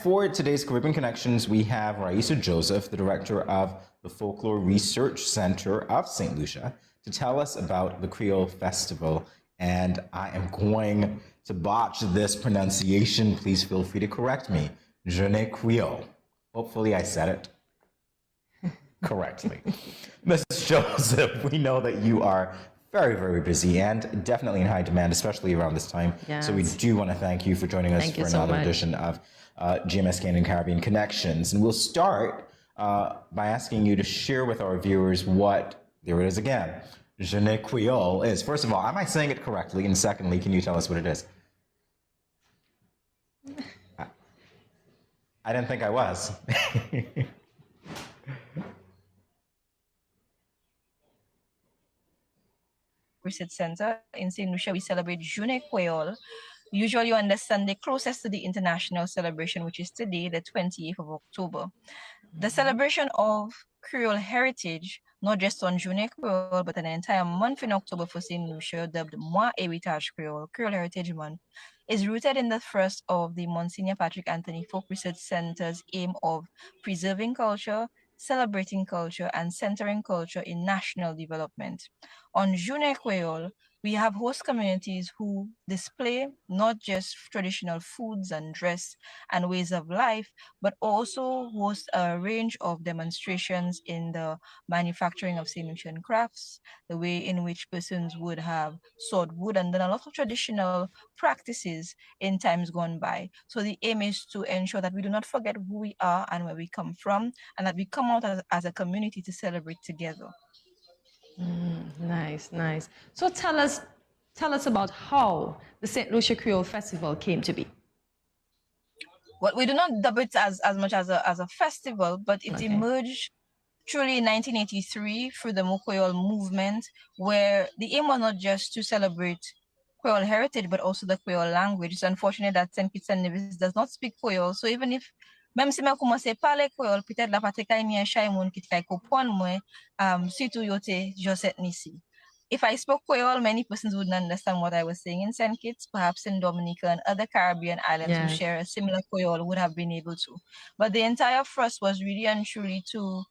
for today's Caribbean Connections, we have Rhyesa Joseph, the director of the Folklore Research Center of St. Lucia, to tell us about the Creole Festival. And I am going to botch this pronunciation. Please feel free to correct me. Jounen Kweyol. Hopefully I said it correctly. Mrs. Joseph, we know that you are very, very busy and definitely in high demand, especially around this time. Yes. So we do want to thank you for joining us for another edition of GMSKN and Caribbean Connections. And we'll start by asking you to share with our viewers what, there it is again, Jounen Kweyol is. First of all, am I saying it correctly? And secondly, can you tell us what it is? I didn't think I was. Research Center in St. Lucia, we celebrate Jounen Kweyol, usually on the Sunday closest to the international celebration, which is today, the 28th of October. The celebration of Creole heritage, not just on Jounen Kweyol, but an entire month in October for St. Lucia, dubbed Mois Héritage Creole, Creole Heritage Month, is rooted in the thrust of the Monsignor Patrick Anthony Folk Research Center's aim of preserving culture, celebrating culture, and centering culture in national development. On Jounen Kweyol, we have host communities who display not just traditional foods and dress and ways of life, but also host a range of demonstrations in the manufacturing of St. Lucian crafts, the way in which persons would have sawed wood, and then a lot of traditional practices in times gone by. So the aim is to ensure that we do not forget who we are and where we come from, and that we come out as a community to celebrate together. Nice, nice. So tell us about how the St. Lucia Creole Festival came to be. Well, we do not dub it as much as a festival, but it emerged truly in 1983 through the Creole movement, where the aim was not just to celebrate Creole heritage, but also the Creole language. It's unfortunate that St. Kitts and Nevis does not speak Creole, so even if même si je commence à parler créole, peut-être la patte kay ni chay moun qui kay comprendre moi, surtout yote Josette ici. If I spoke Creole, many persons wouldn't understand what I was saying in St. Kitts. Perhaps in Dominica and other Caribbean islands who share a similar Creole would have been able to. But the entire thrust was really and truly to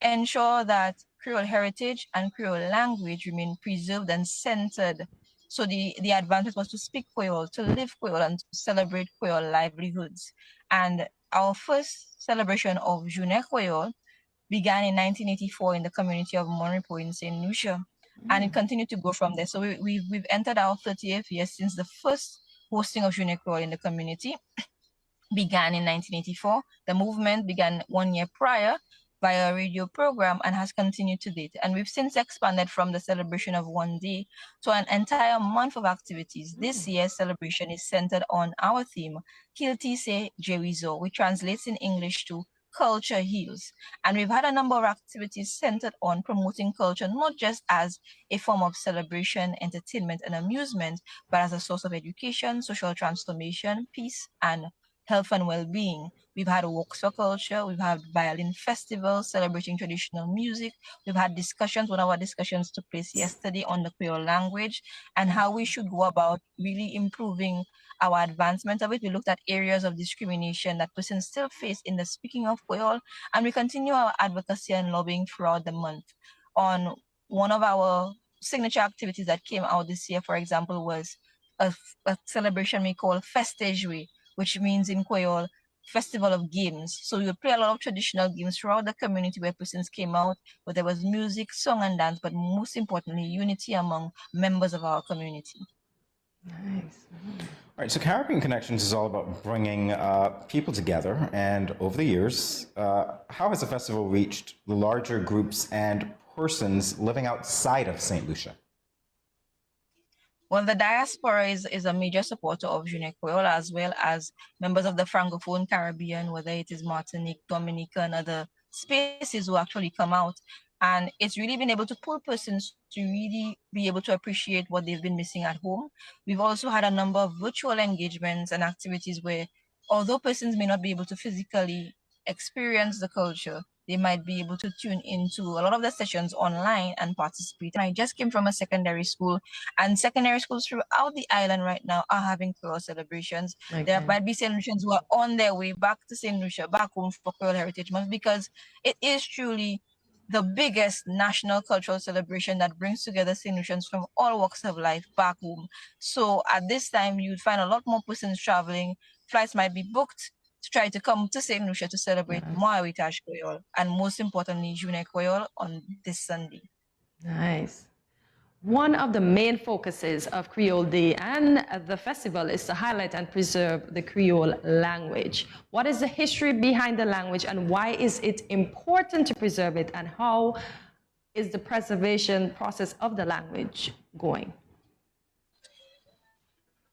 ensure that Creole heritage and Creole language remain preserved and centered. So the advantage was to speak Creole, to live Creole, and to celebrate Creole livelihoods. And our first celebration of Jounen Kweyol began in 1984 in the community of Monrepo in St. Lucia, and it continued to go from there. So we've entered our 30th year since the first hosting of Jounen Kweyol in the community began in 1984. The movement began 1 year prior via a radio program and has continued to date. And we've since expanded from the celebration of one day to an entire month of activities. This year's celebration is centered on our theme, Kiltise Jerizo, which translates in English to Culture Heals. And we've had a number of activities centered on promoting culture, not just as a form of celebration, entertainment, and amusement, but as a source of education, social transformation, peace, and health and well-being. We've had walks for culture, we've had violin festivals celebrating traditional music, we've had discussions. One of our discussions took place yesterday on the Creole language and how we should go about really improving our advancement of it. We looked at areas of discrimination that persons still face in the speaking of Creole, and we continue our advocacy and lobbying throughout the month. On one of our signature activities that came out this year, for example, was a celebration we call Festejoui, which means in Kweyol, Festival of Games. So we would play a lot of traditional games throughout the community where persons came out, where there was music, song and dance, but most importantly, unity among members of our community. Nice. All right, so Caribbean Connections is all about bringing people together, and over the years, how has the festival reached the larger groups and persons living outside of St. Lucia? Well, the diaspora is a major supporter of Jounen Kweyol, as well as members of the Francophone Caribbean, whether it is Martinique, Dominica, and other spaces who actually come out. And it's really been able to pull persons to really be able to appreciate what they've been missing at home. We've also had a number of virtual engagements and activities where, although persons may not be able to physically experience the culture, they might be able to tune into a lot of the sessions online and participate. I just came from a secondary school, and secondary schools throughout the island right now are having Creole celebrations. There Okay. might be St. Lucians who are on their way back to St. Lucia, back home for Creole Heritage Month, because it is truly the biggest national cultural celebration that brings together St. Lucians from all walks of life back home. So at this time, you'd find a lot more persons traveling. Flights might be booked to try to come to St. Lucia to celebrate Yes. Moi Heritage Kweyol, and most importantly, Jounen Kweyol on this Sunday. Nice. One of the main focuses of Creole Day and the festival is to highlight and preserve the Creole language. What is the history behind the language, and why is it important to preserve it, and how is the preservation process of the language going?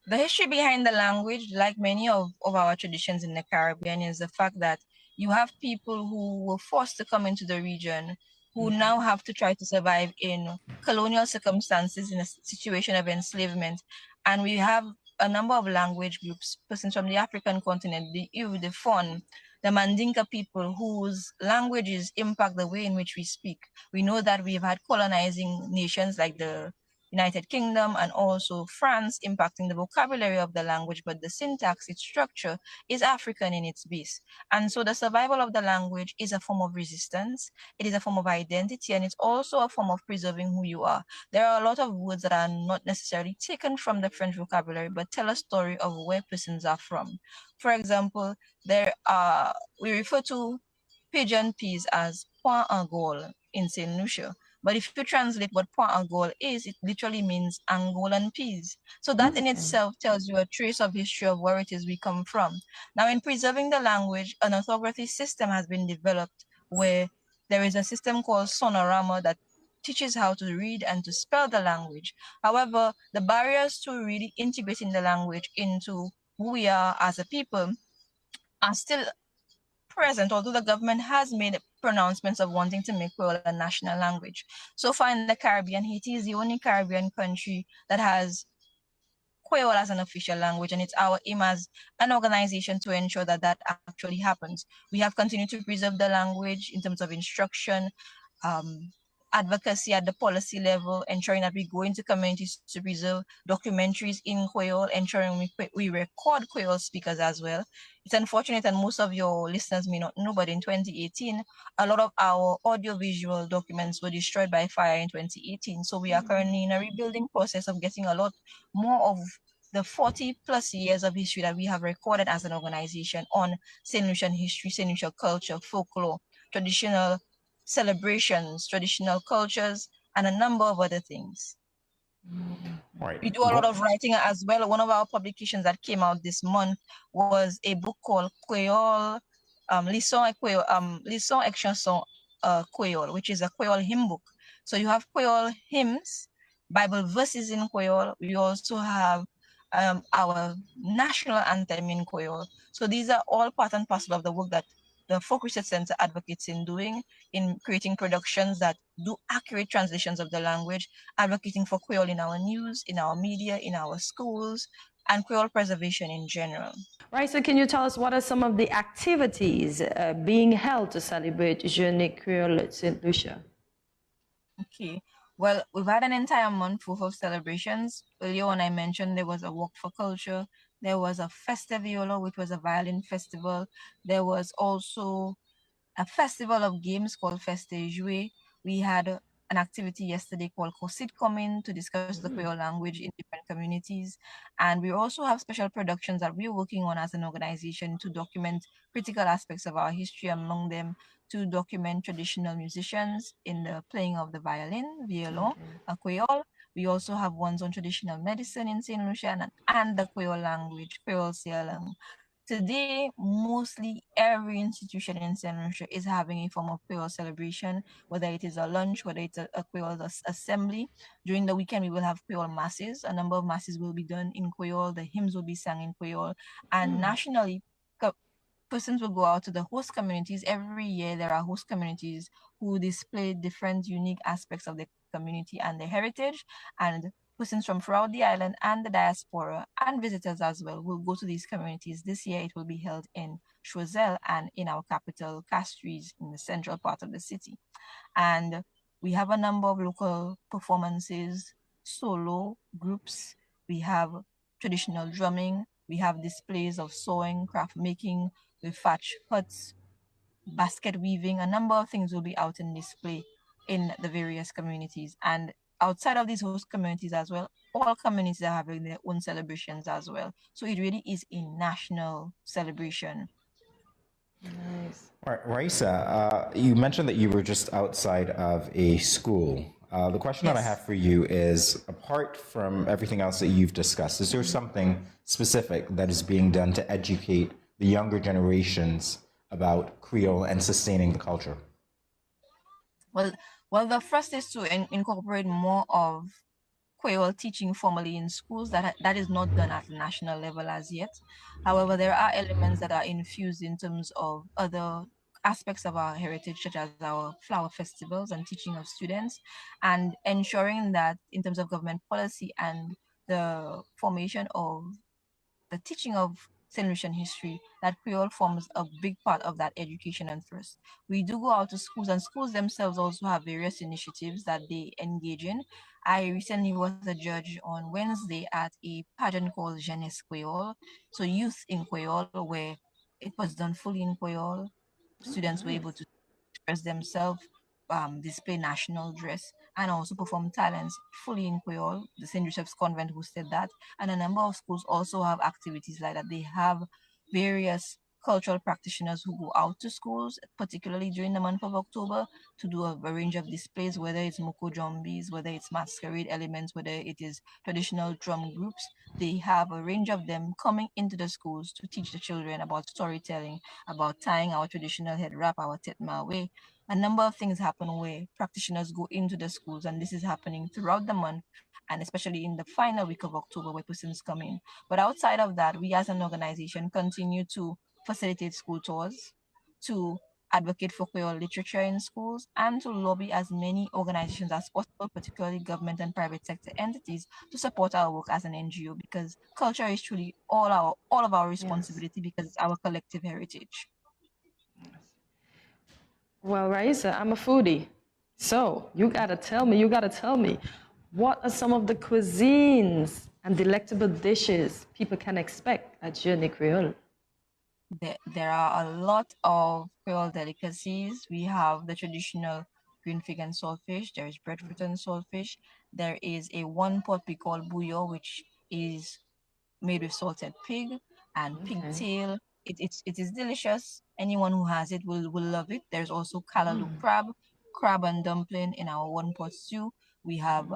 The history behind the language, like many of our traditions in the Caribbean, is the fact that you have people who were forced to come into the region, who now have to try to survive in colonial circumstances in a situation of enslavement. And we have a number of language groups, persons from the African continent, the Iru, the Fon, the Mandinka people, whose languages impact the way in which we speak. We know that we've had colonizing nations like the United Kingdom and also France impacting the vocabulary of the language, but the syntax, its structure, is African in its base. And so the survival of the language is a form of resistance, it is a form of identity, and it's also a form of preserving who you are. There are a lot of words that are not necessarily taken from the French vocabulary, but tell a story of where persons are from. For example, we refer to pigeon peas as point en gaule in St. Lucia. But if you translate what point Angol is, it literally means Angolan peas. So that in Okay. itself tells you a trace of history of where it is we come from. Now, in preserving the language, an orthography system has been developed where there is a system called Sonorama that teaches how to read and to spell the language. However, the barriers to really integrating the language into who we are as a people are still present, although the government has made pronouncements of wanting to make Creole a national language. So far in the Caribbean, Haiti is the only Caribbean country that has Creole as an official language, and it's our aim as an organization to ensure that that actually happens. We have continued to preserve the language in terms of instruction, um, advocacy at the policy level, ensuring that we go into communities to preserve documentaries in Creole, ensuring we record Creole speakers as well. It's unfortunate, and most of your listeners may not know, but in 2018, a lot of our audiovisual documents were destroyed by fire in 2018. So we are currently in a rebuilding process of getting a lot more of the 40 plus years of history that we have recorded as an organization on St. Lucian history, St. Lucian culture, folklore, traditional celebrations, traditional cultures, and a number of other things. Right. We do a lot of writing as well. One of our publications that came out this month was a book called Kweyol, Lisson et Chanson Kweyol, which is a Kweyol hymn book. So you have Kweyol hymns, Bible verses in Kweyol. We also have our national anthem in Kweyol. So these are all part and parcel of the work that the Folk Research Center advocates in doing, in creating productions that do accurate translations of the language, advocating for Creole in our news, in our media, in our schools, and Creole preservation in general. Right, so can you tell us what are some of the activities being held to celebrate Jounen Kweyol at St. Lucia? Okay. Well, we've had an entire month full of celebrations. Earlier on, I mentioned there was a Walk for Culture. There was a Festiviolo, which was a violin festival. There was also a festival of games called Feste Jouer. We had an activity yesterday called Kosit Coming to discuss the Creole language in different communities. And we also have special productions that we're working on as an organization to document critical aspects of our history, among them to document traditional musicians in the playing of the violin, violon, a Creole. We also have ones on traditional medicine in St. Lucia and the Creole language, Creole Sialang. Today, mostly every institution in St. Lucia is having a form of Creole celebration, whether it is a lunch, whether it's a Creole assembly. During the weekend, we will have Creole masses. A number of masses will be done in Creole. The hymns will be sung in Creole. And nationally, persons will go out to the host communities. Every year, there are host communities who display different unique aspects of the community and their heritage. And persons from throughout the island and the diaspora and visitors as well will go to these communities. This year it will be held in Choiseul and in our capital, Castries, in the central part of the city. And we have a number of local performances, solo groups. We have traditional drumming. We have displays of sewing, craft making, with thatch huts, basket weaving. A number of things will be out in display in the various communities. And outside of these host communities as well, all communities are having their own celebrations as well. So it really is a national celebration. Nice. All right, Rhyesa, you mentioned that you were just outside of a school. The question that I Yes. have for you is, apart from everything else that you've discussed, is there something specific that is being done to educate the younger generations about Creole and sustaining the culture? Well, the first is to incorporate more of Creole teaching formally in schools. That is not done at the national level as yet. However, there are elements that are infused in terms of other aspects of our heritage, such as our flower festivals and teaching of students, and ensuring that in terms of government policy and the formation of the teaching of St. Lucian history, that Creole forms a big part of that education and thrust. We do go out to schools, and schools themselves also have various initiatives that they engage in. I recently was a judge on Wednesday at a pageant called Jounen Kweyol, so youth in Kweyol, where it was done fully in Kweyol. Students were able to express themselves, display national dress, and also perform talents fully in Creole. The St. Joseph's Convent hosted that, and a number of schools also have activities like that. They have various cultural practitioners who go out to schools, particularly during the month of October, to do a range of displays, whether it's moko jumbies, whether it's masquerade elements, whether it is traditional drum groups. They have a range of them coming into the schools to teach the children about storytelling, about tying our traditional head wrap, our tetma. A number of things happen where practitioners go into the schools, and this is happening throughout the month, and especially in the final week of October where persons come in. But outside of that, we as an organization continue to facilitate school tours, to advocate for Creole literature in schools, and to lobby as many organizations as possible, particularly government and private sector entities, to support our work as an NGO, because culture is truly all of our Yes. responsibility, because it's our collective heritage. Well, Rhyesa, I'm a foodie. So you gotta tell me, what are some of the cuisines and delectable dishes people can expect at Jounen Kweyol? There are a lot of Creole delicacies. We have the traditional green fig and saltfish. There is breadfruit and saltfish. There is a one pot we call bouillon, which is made with salted pig and Okay. pigtail. It is delicious. Anyone who has it will love it. There's also kalaloo crab and dumpling in our one pot stew. We have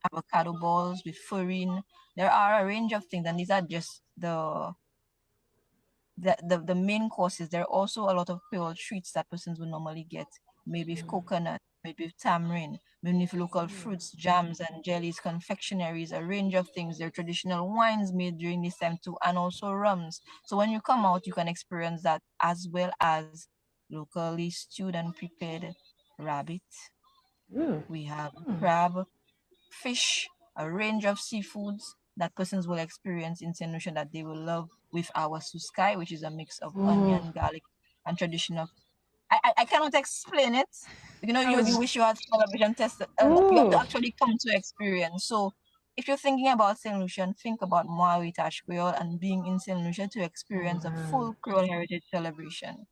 avocado balls with farine. There are a range of things, and these are just the main courses. There are also a lot of Creole treats that persons would normally get, made with coconut, made with tamarind, made with local fruits, jams and jellies, confectionaries, a range of things. There are traditional wines made during this time too, and also rums. So when you come out, you can experience that, as well as locally stewed and prepared rabbit. We have crab, fish, a range of seafoods that persons will experience in St. Lucia that they will love, with our suskai, which is a mix of onion, garlic, and traditional. I cannot explain it. You know, you wish you had television test. You have to actually come to experience. So if you're thinking about St. Lucian, think about Maui Tash Creole and being in St. Lucia to experience a full Creole heritage celebration.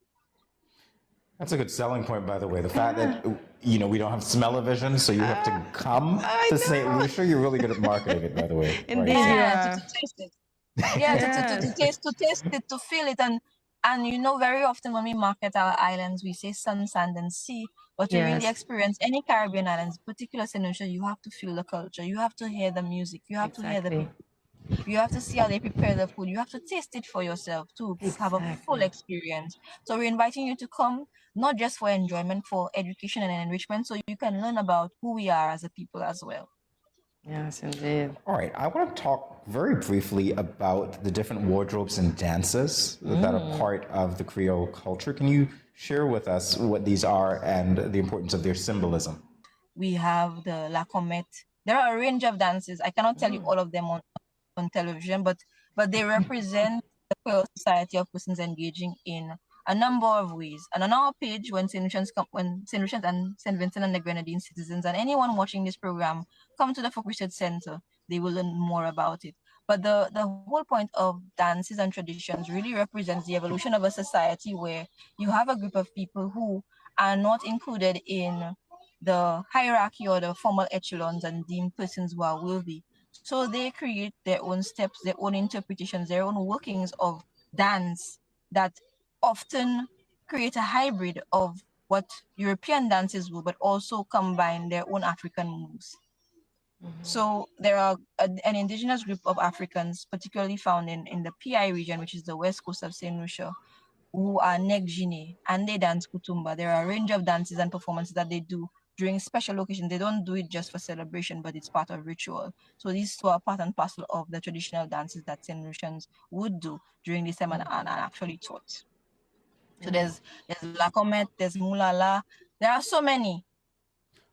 That's a good selling point, by the way. The fact that we don't have smell-o-vision, so you have to come to St. Lucia. You're really good at marketing it, by the way. Indeed, Rhyesa. Yeah, to taste it. Yeah, to taste it, to feel it, and you know, very often when we market our islands, we say sun, sand, and sea. But to really Yes. experience any Caribbean islands, particularly St. Lucia, you have to feel the culture. You have to hear the music. You have to hear the Exactly. people. You have to see how they prepare the food. You have to taste it for yourself to have a full Exactly. experience. So we're inviting you to come, not just for enjoyment, for education and enrichment, so you can learn about who we are as a people as well. Yes, indeed. All right, I want to talk very briefly about the different wardrobes and dances that are part of the Creole culture. Can you share with us what these are and the importance of their symbolism? We have the La Comète, There are a range of dances. I cannot tell you all of them on television, but they represent the Creole society of persons engaging in a number of ways. And on our page, when St. Lucians and St. Vincent and the Grenadine citizens and anyone watching this program come to the Folk Research Center, they will learn more about it. But the whole point of dances and traditions really represents the evolution of a society where you have a group of people who are not included in the hierarchy or the formal echelons and deemed persons who are worthy. So they create their own steps, their own interpretations, their own workings of dance that often create a hybrid of what European dances will, but also combine their own African moves. So there are an indigenous group of Africans, particularly found in the PI region, which is the west coast of St. Lucia, who are Negjine, and they dance Kutumba. There are a range of dances and performances that they do during special occasions. They don't do it just for celebration, but it's part of ritual. So these two are part and parcel of the traditional dances that St. Lucians would do during this time and actually taught. So there's Lacomet, there's Mulala. There are so many.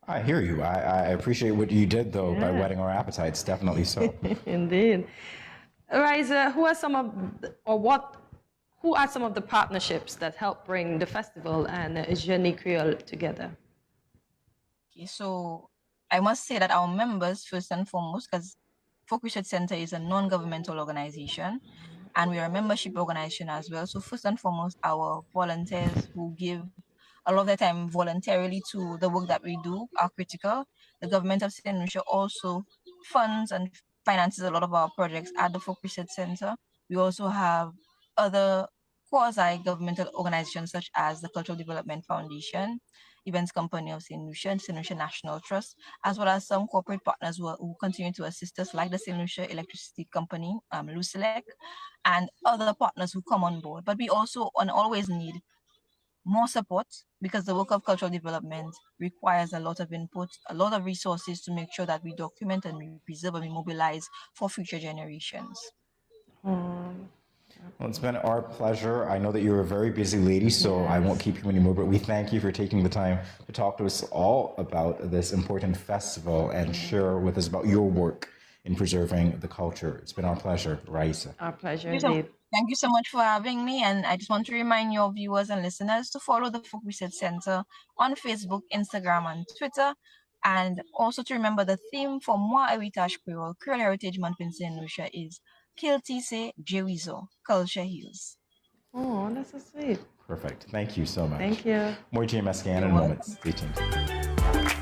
I hear you. I appreciate what you did, though, by whetting our appetites. Definitely so. Indeed. Rhyesa, who are some of the partnerships that help bring the festival and Jounen Kweyol together? Okay, so I must say that our members, first and foremost, because Folk Research Center is a non-governmental organization, and we are a membership organization as well. So first and foremost, our volunteers who give a lot of their time voluntarily to the work that we do are critical. The government of St. Lucia also funds and finances a lot of our projects at the Folk Research Center. We also have other quasi-governmental organizations such as the Cultural Development Foundation, Events Company of St. Lucia, and St. Lucia National Trust, as well as some corporate partners who continue to assist us, like the St. Lucia Electricity Company, Lucilec, and other partners who come on board. But we also always need more support because the work of cultural development requires a lot of input, a lot of resources to make sure that we document and we preserve and we mobilize for future generations. Well, it's been our pleasure. I know that you're a very busy lady, so I won't keep you anymore, but we thank you for taking the time to talk to us all about this important festival and share with us about your work in preserving the culture. It's been our pleasure, Rhyesa. Our pleasure, indeed. Thank you so much for having me, and I just want to remind your viewers and listeners to follow the Folk Research Center on Facebook, Instagram, and Twitter, and also to remember the theme for Moi Heritage Creole, Creole Heritage Month in St. Lucia is Kiltise Jewizo, Culture Heals. Oh, that's so sweet. Perfect. Thank you so much. Thank you. More GMSKN in a moment. Stay tuned.